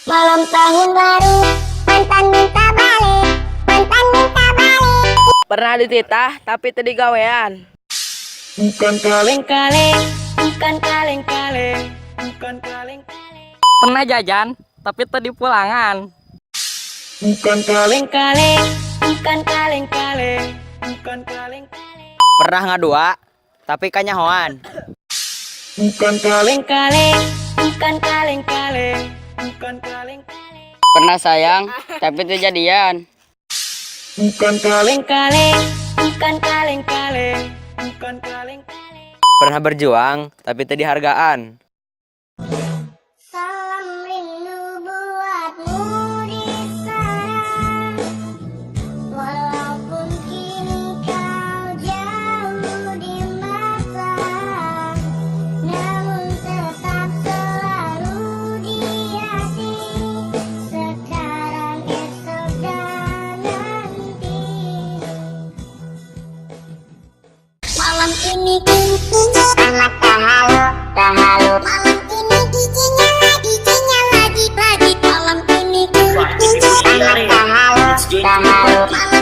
Malam tahun baru, mantan minta balik, mantan minta balik. Pernah dititah tapi tadi gawean. Bukan kaleng-kaleng, bukan kaleng-kaleng, bukan kaleng-kaleng. Pernah jajan tapi tadi pulangan. Bukan kaleng-kaleng, bukan kaleng-kaleng, bukan kaleng-kaleng. Pernah ngadua tapi kanyahoan. Bukan kaleng-kaleng, bukan kaleng-kaleng, bukan kaleng-kaleng. Pernah sayang tapi kejadian. Bukan kaleng-kaleng, bukan kaleng-kaleng, bukan kaleng-kaleng. Pernah berjuang tapi tadi hargaan. Salam rindu buatmu di sana, walaupun kini kau jauh di mata, namun tetap selalu di hati, sekarang, esok, dan nanti. Malam ini anak tahalu, tahalu. Malam ini DJ-nya lagi, lagi. Malam ini anak tahalu, tahalu.